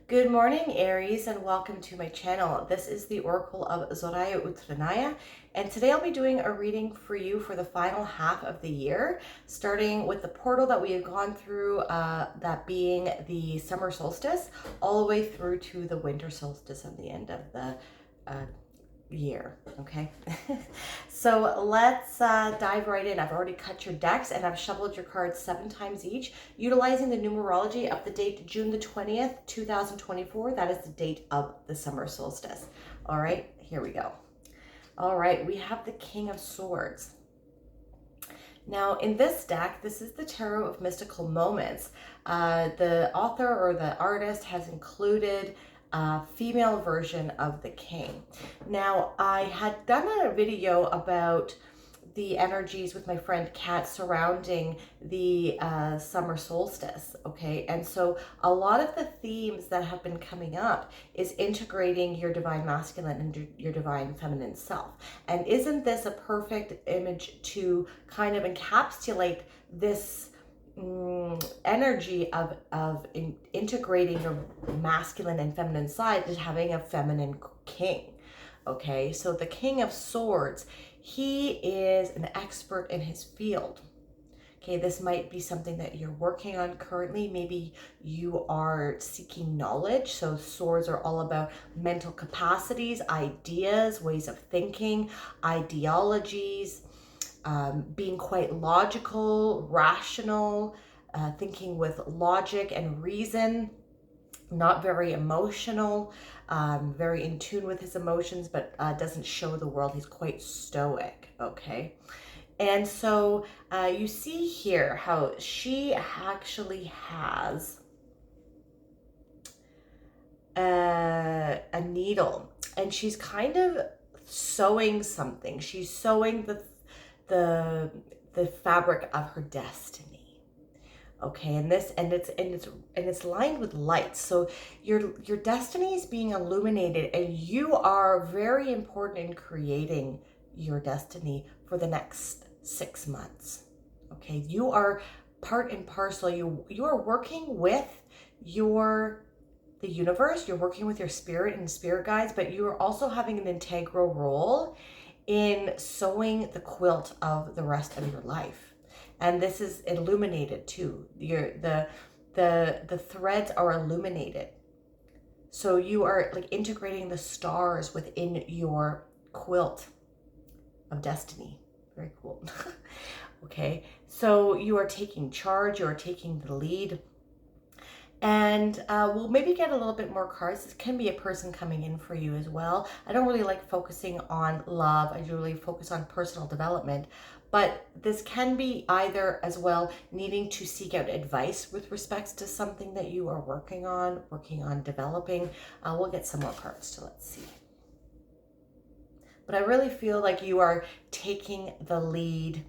Good morning, Aries, and welcome to my channel. This is the Oracle of Zoraya Utranaya, and today I'll be doing a reading for you for the final half of the year, starting with the portal that we have gone through, that being the summer solstice, all the way through to the winter solstice at the end of the year. Okay. So let's dive right in. I've already cut your decks and I've shuffled your cards 7 times each, utilizing the numerology of the date June the 20th 2024. That is the date of the summer solstice. All right, here we go. All right, we have the King of Swords. Now, in this deck, this is the Tarot of Mystical Moments. The author or the artist has included a female version of the king. Now, I had done a video about the energies with my friend Kat surrounding the summer solstice, okay? And so a lot of the themes that have been coming up is integrating your divine masculine and your divine feminine self. And isn't this a perfect image to kind of encapsulate this energy of integrating your masculine and feminine side is having a feminine king? Okay, so the King of Swords, he is an expert in his field. Okay, this might be something that you're working on currently. Maybe you are seeking knowledge. So swords are all about mental capacities, ideas, ways of thinking, ideologies, being quite logical, rational, thinking with logic and reason, not very emotional, very in tune with his emotions, but doesn't show the world. He's quite stoic, okay? And so you see here how she actually has a needle, and she's kind of sewing something. She's sewing the fabric of her destiny. Okay, and it's lined with light. So your destiny is being illuminated, and you are very important in creating your destiny for the next 6 months. Okay, you are part and parcel. You are working with the universe. You're working with your spirit and spirit guides, but you are also having an integral role in sewing the quilt of the rest of your life. And this is illuminated too. The threads are illuminated. So you are like integrating the stars within your quilt of destiny. Very cool. Okay, so you are taking charge, you are taking the lead. And we'll maybe get a little bit more cards. This can be a person coming in for you as well. I don't really like focusing on love. I really focus on personal development. But this can be either as well needing to seek out advice with respects to something that you are working on developing. We'll get some more cards, so let's see. But I really feel like you are taking the lead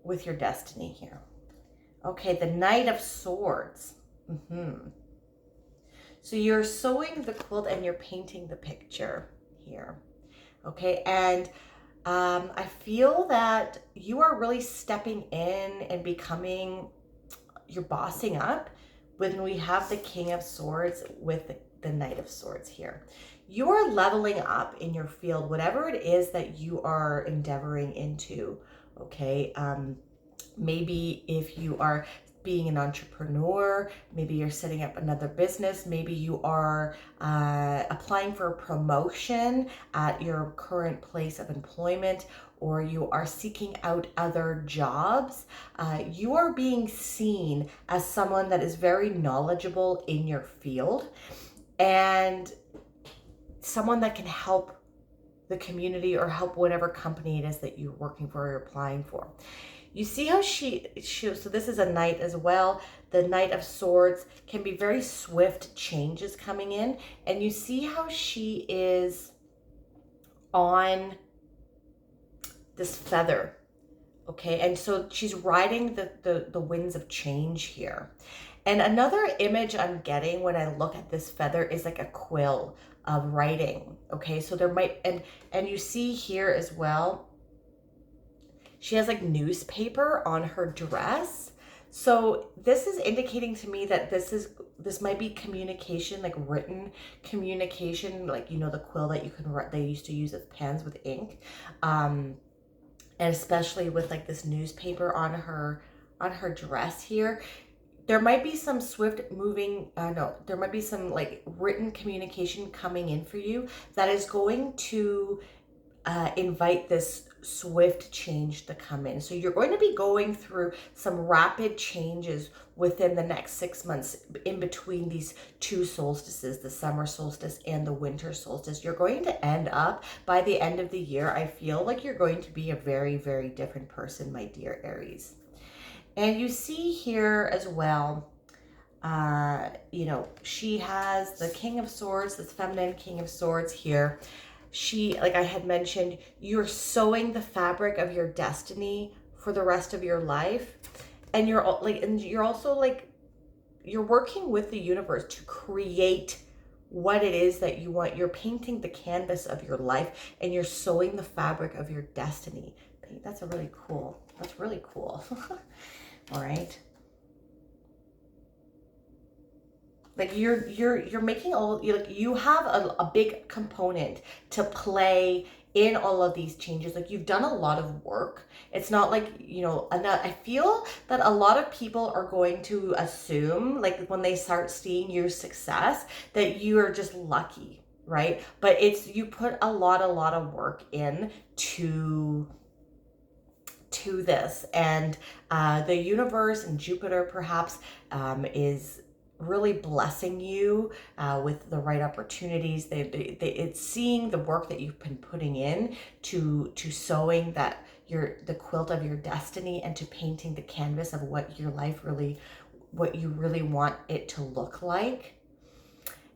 with your destiny here. Okay, the Knight of Swords. So you're sewing the quilt and you're painting the picture here. Okay, and I feel that you are really stepping in and becoming, you're bossing up when we have the King of Swords with the Knight of Swords here. You are leveling up in your field, whatever it is that you are endeavoring into, okay? Maybe if you are being an entrepreneur, maybe you're setting up another business, maybe you are applying for a promotion at your current place of employment, or you are seeking out other jobs. You are being seen as someone that is very knowledgeable in your field and someone that can help the community or help whatever company it is that you're working for or applying for. You see how so this is a knight as well. The Knight of Swords can be very swift changes coming in. And you see how she is on this feather. Okay, and so she's riding the winds of change here. And another image I'm getting when I look at this feather is like a quill of writing. Okay, so there might, and you see here as well, she has like newspaper on her dress. So this is indicating to me that this might be communication, like written communication, like, you know, the quill that you can write, they used to use as pens with ink. And especially with like this newspaper on her dress here, there might be some swift moving, no, there might be some like written communication coming in for you that is going to invite this swift change to come in. So you're going to be going through some rapid changes within the next 6 months in between these two solstices, the summer solstice and the winter solstice. You're going to end up, by the end of the year, I feel like you're going to be a very, very different person, my dear Aries. And you see here as well, you know, she has the King of Swords, this feminine King of Swords here. She, like I had mentioned, you're sewing the fabric of your destiny for the rest of your life. And you're like, and you're also like, you're working with the universe to create what it is that you want. You're painting the canvas of your life and you're sewing the fabric of your destiny. That's really cool. All right. Like you're making all, like you have a big component to play in all of these changes. Like you've done a lot of work. It's not like, you know, I feel that a lot of people are going to assume, like when they start seeing your success, that you are just lucky, right? But it's, you put a lot of work in to this, and the universe and Jupiter perhaps is really blessing you with the right opportunities. It's seeing the work that you've been putting in to sewing that the quilt of your destiny and to painting the canvas of what your life really, what you really want it to look like.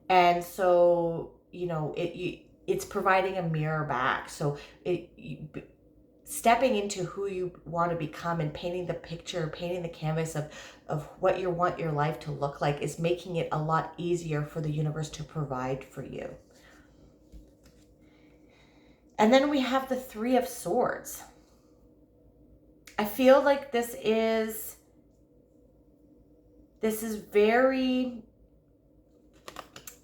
And so, you know, it's providing a mirror back. So stepping into who you want to become and painting the picture, painting the canvas of what you want your life to look like is making it a lot easier for the universe to provide for you. And then we have the Three of Swords. I feel like this is very,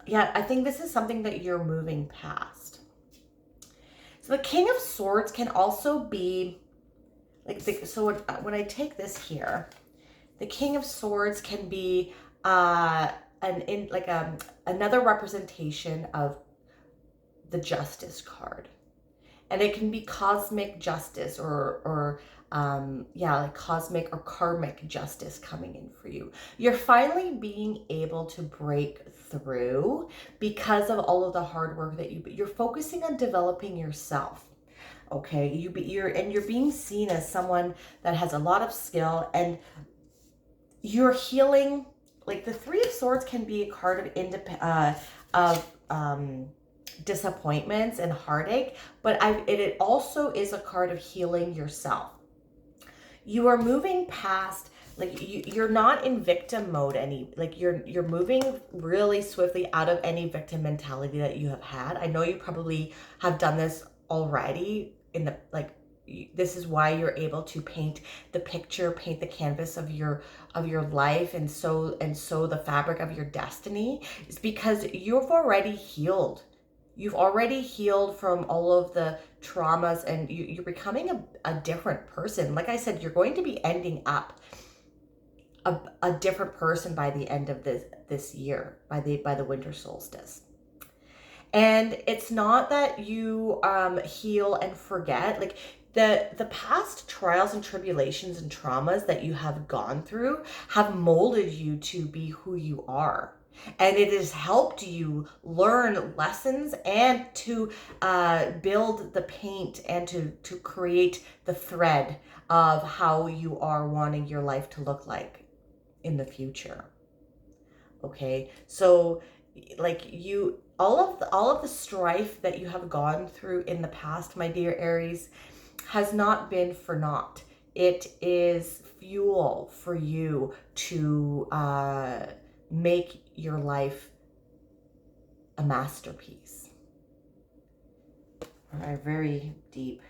yeah, I think this is something that you're moving past. So the King of Swords can also be like, so when I take this here, the King of Swords can be another representation of the Justice card. And it can be cosmic justice or like cosmic or karmic justice coming in for you. You're finally being able to break through because of all of the hard work that you're focusing on developing yourself. Okay, you're being seen as someone that has a lot of skill, and you're healing. Like the Three of Swords can be a card of disappointments and heartache, but it also is a card of healing yourself. You are moving past, like you're not in victim mode you're moving really swiftly out of any victim mentality that you have had. I know you probably have done this already in the, like, this is why you're able to paint the picture, paint the canvas of your life, and sew the fabric of your destiny, is because you've already healed. You've already healed from all of the traumas, and you're becoming a different person. Like I said, you're going to be ending up a different person by the end of this year, by the winter solstice. And it's not that you heal and forget. Like the past trials and tribulations and traumas that you have gone through have molded you to be who you are. And it has helped you learn lessons and to build the paint and to create the thread of how you are wanting your life to look like in the future. Okay, so like all of the strife that you have gone through in the past, my dear Aries, has not been for naught. It is fuel for you to make your life a masterpiece. All right, very deep.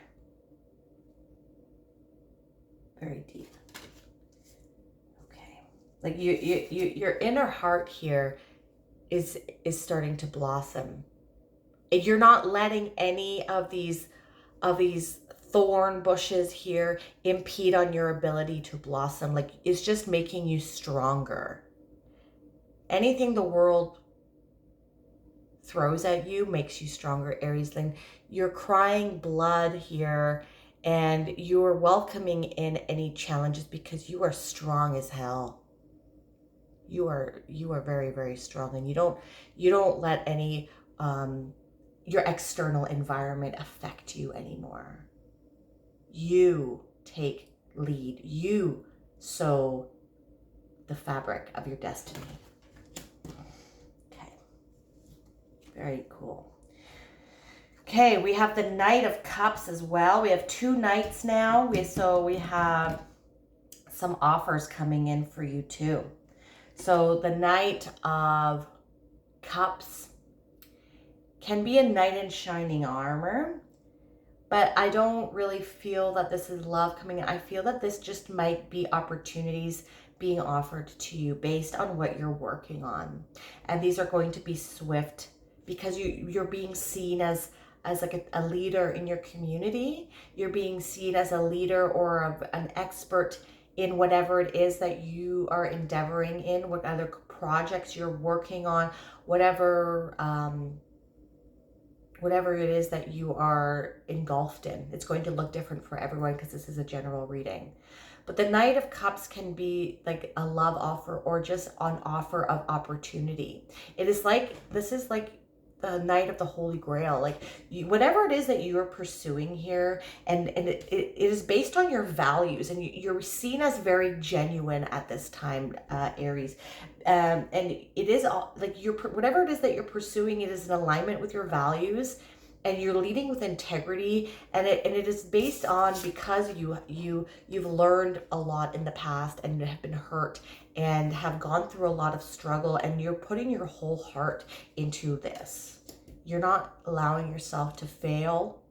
Very deep. Like your inner heart here is starting to blossom. You're not letting any of these thorn bushes here impede on your ability to blossom. Like, it's just making you stronger. Anything the world throws at you makes you stronger, Aries. You're crying blood here, and you're welcoming in any challenges because you are strong as hell. You are very, very strong, and you don't let any your external environment affect you anymore. You take lead. You sew the fabric of your destiny. Okay. Very cool. Okay, we have the Knight of Cups as well. We have 2 knights now. We have some offers coming in for you too. So the Knight of Cups can be a knight in shining armor, but I don't really feel that this is love coming in. I feel that this just might be opportunities being offered to you based on what you're working on. And these are going to be swift because you're being seen as like a leader in your community. You're being seen as a leader or an expert in whatever it is that you are endeavoring in, what other projects you're working on, whatever it is that you are engulfed in. It's going to look different for everyone because this is a general reading. But the Knight of Cups can be like a love offer or just an offer of opportunity. This is like the Knight of the Holy Grail. Like, whatever it is that you are pursuing here, and it is based on your values, and you're seen as very genuine at this time, Aries. And it is all like whatever it is that you're pursuing, it is in alignment with your values, and you're leading with integrity, and it is based on because you've learned a lot in the past and have been hurt and have gone through a lot of struggle, and you're putting your whole heart into this. You're not allowing yourself to fail,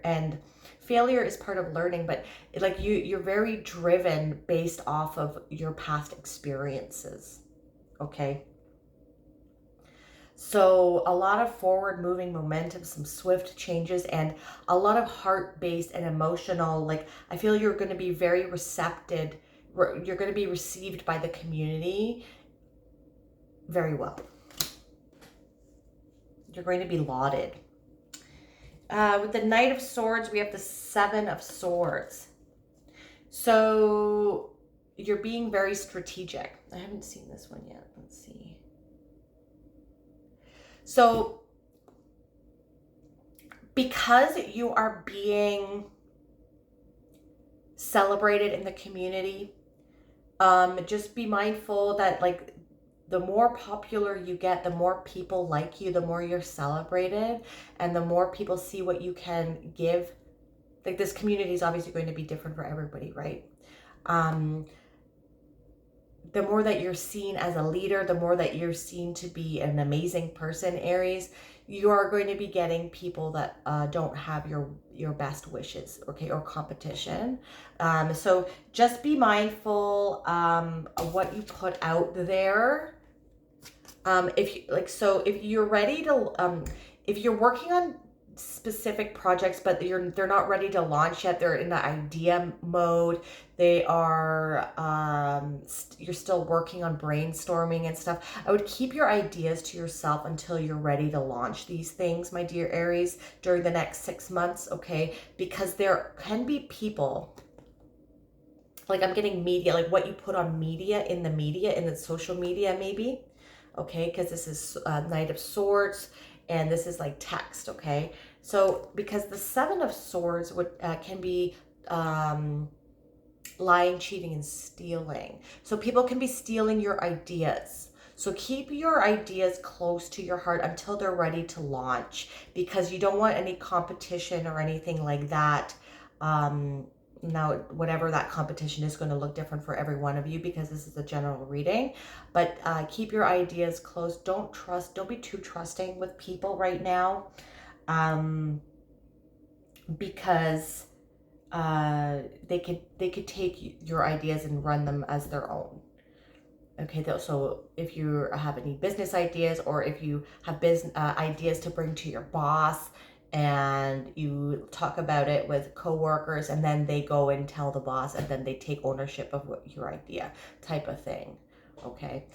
and failure is part of learning, but like you're very driven based off of your past experiences. Okay. So a lot of forward moving momentum, some swift changes, and a lot of heart-based and emotional, like, I feel you're going to be very receptive. You're going to be received by the community very well. You're going to be lauded. With the Knight of Swords, we have the 7 of Swords. So you're being very strategic. I haven't seen this one yet. Let's see. So because you are being celebrated in the community, just be mindful that, like, the more popular you get, the more people like you, the more you're celebrated, and the more people see what you can give. Like, this community is obviously going to be different for everybody, right? The more that you're seen as a leader, the more that you're seen to be an amazing person, Aries, you are going to be getting people that don't have your best wishes, okay, or competition. So just be mindful of what you put out there. If you're ready to, if you're working on specific projects, but they're not ready to launch yet, they're in the idea mode, they are, you're still working on brainstorming and stuff, I would keep your ideas to yourself until you're ready to launch these things, my dear Aries, during the next 6 months, okay? Because there can be people, like, I'm getting media, like what you put on media, in the social media maybe, okay, because this is Knight of Swords, and this is like text, okay? So because the 7 of Swords can be lying, cheating, and stealing. So people can be stealing your ideas. So keep your ideas close to your heart until they're ready to launch, because you don't want any competition or anything like that. Now, whatever that competition is going to look different for every one of you, because this is a general reading, but keep your ideas close. Don't be too trusting with people right now, because they could take your ideas and run them as their own. Okay, so if you have any business ideas, or if you have business ideas to bring to your boss, and you talk about it with coworkers, and then they go and tell the boss, and then they take ownership of what your idea, type of thing. Okay.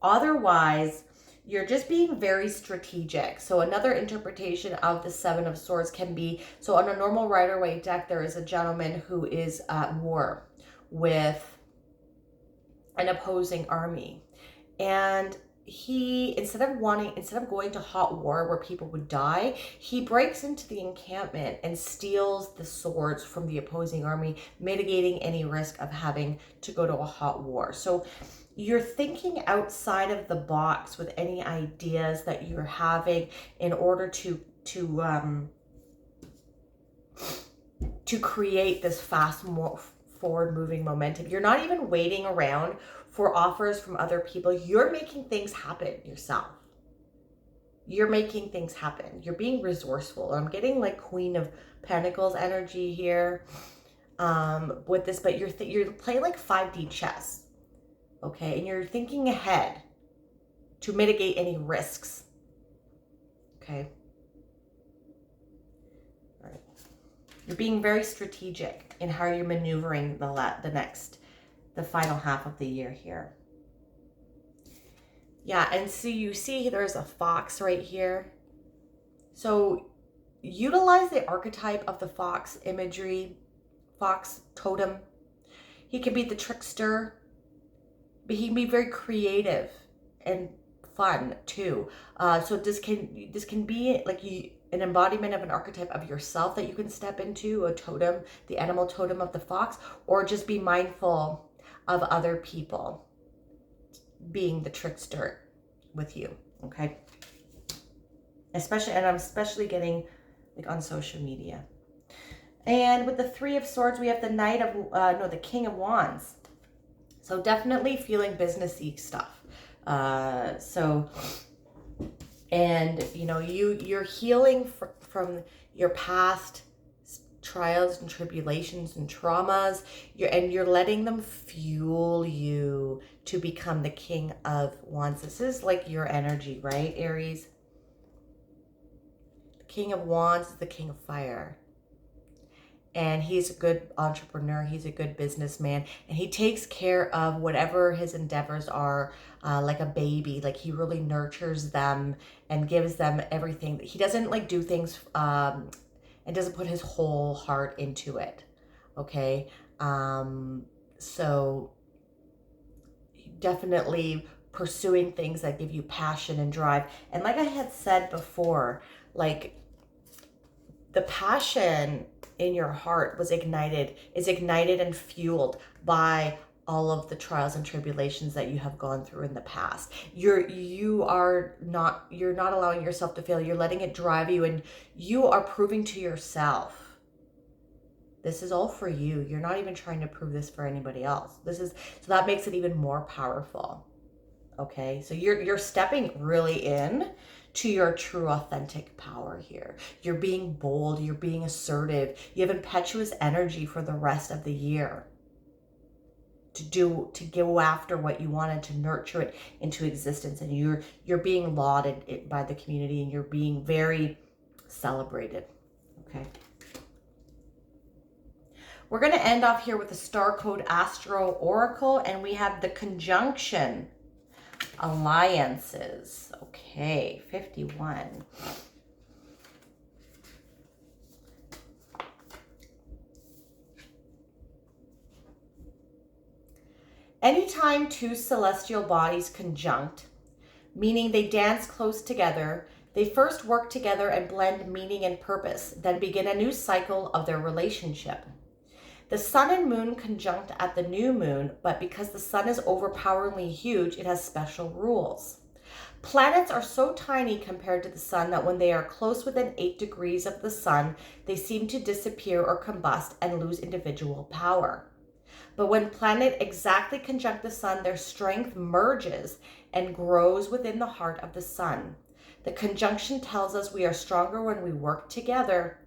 Otherwise, you're just being very strategic. So another interpretation of the Seven of Swords can be, so on a normal Rider-Waite deck, there is a gentleman who is at war with an opposing army, and he, instead of going to hot war where people would die, he breaks into the encampment and steals the swords from the opposing army, mitigating any risk of having to go to a hot war. So you're thinking outside of the box with any ideas that you're having in order to create this fast, more forward moving momentum. You're not even waiting around for offers from other people. You're making things happen yourself. You're making things happen. You're being resourceful. I'm getting like Queen of Pentacles energy here with this, but you're playing like 5D chess, okay? And you're thinking ahead to mitigate any risks, okay? All right. You're being very strategic in how you're maneuvering the final half of the year here. Yeah, and so you see there's a fox right here. So utilize the archetype of the fox imagery, fox totem. He can be the trickster, but he can be very creative and fun too. So this can be like an embodiment of an archetype of yourself that you can step into, a totem, the animal totem of the fox, or just be mindful of other people being the trickster with you, okay? I'm especially getting like on social media. And with the Three of Swords, we have the King of Wands. So definitely feeling businessy stuff. And you know, you're healing from your past trials and tribulations and traumas, you're letting them fuel you to become the King of Wands. This is like your energy, right, Aries? The King of Wands is the King of Fire, and he's a good entrepreneur, he's a good businessman, and he takes care of whatever his endeavors are, like a baby. Like he really nurtures them and gives them everything. He doesn't like do things and doesn't put his whole heart into it, okay? So definitely pursuing things that give you passion and drive. And like I had said before, like the passion in your heart is ignited and fueled by all of the trials and tribulations that you have gone through in the past. You're not allowing yourself to fail. You're letting it drive you, and you are proving to yourself. This is all for you. You're not even trying to prove this for anybody else. So that makes it even more powerful. Okay? So you're stepping really in to your true authentic power here. You're being bold, you're being assertive. You have impetuous energy for the rest of the year to go after what you want and to nurture it into existence. And you're being lauded by the community, and you're being very celebrated. Okay. We're going to end off here with the Star Code Astro Oracle, and we have the conjunction alliances. Okay, 51. Anytime two celestial bodies conjunct, meaning they dance close together, they first work together and blend meaning and purpose, then begin a new cycle of their relationship. The sun and moon conjunct at the new moon, but because the sun is overpoweringly huge, it has special rules. Planets are so tiny compared to the sun that when they are close within 8 degrees of the sun, they seem to disappear or combust and lose individual power. But when planets exactly conjunct the sun, their strength merges and grows within the heart of the sun. The conjunction tells us we are stronger when we work together,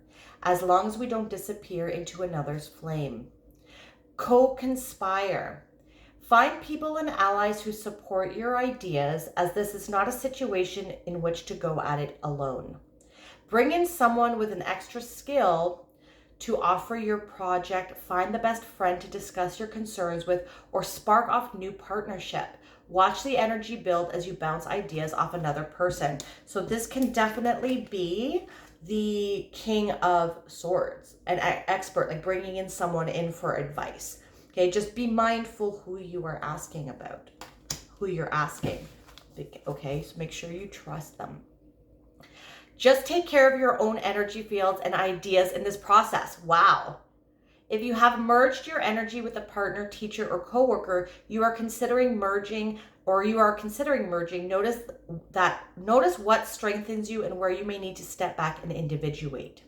as long as we don't disappear into another's flame. Co-conspire. Find people and allies who support your ideas, as this is not a situation in which to go at it alone. Bring in someone with an extra skill to offer your project. Find the best friend to discuss your concerns with, or spark off new partnership. Watch the energy build as you bounce ideas off another person. So this can definitely be the King of Swords, an expert, like bringing in someone in for advice. Okay, just be mindful who you are asking about, who you're asking. Okay, so make sure you trust them. Just take care of your own energy fields and ideas in this process. Wow. If you have merged your energy with a partner, teacher, or coworker, you are considering merging, notice what strengthens you and where you may need to step back and individuate.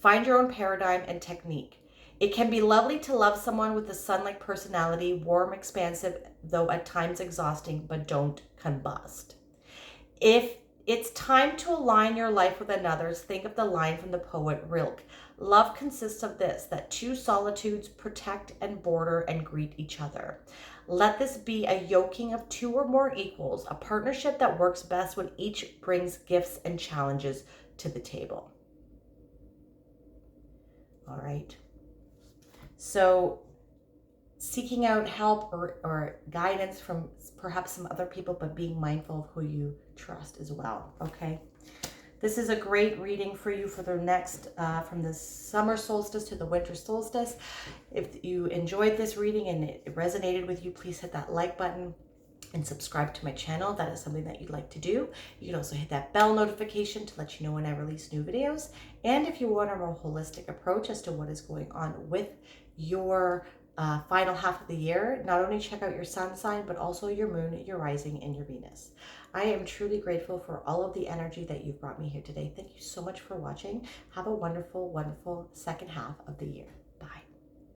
Find your own paradigm and technique. It can be lovely to love someone with a sun-like personality, warm, expansive, though at times exhausting, but don't combust. If it's time to align your life with another's, think of the line from the poet Rilke. Love consists of this, that two solitudes protect and border and greet each other. Let this be a yoking of two or more equals, a partnership that works best when each brings gifts and challenges to the table. All right. So seeking out help or guidance from perhaps some other people, but being mindful of who you trust as well. Okay. This is a great reading for you for the next, from the summer solstice to the winter solstice. If you enjoyed this reading and it resonated with you, please hit that like button and subscribe to my channel. That is something that you'd like to do. You can also hit that bell notification to let you know when I release new videos. And if you want a more holistic approach as to what is going on with your final half of the year, not only check out your sun sign, but also your moon, your rising, and your Venus. I am truly grateful for all of the energy that you've brought me here today. Thank you so much for watching. Have a wonderful, wonderful second half of the year.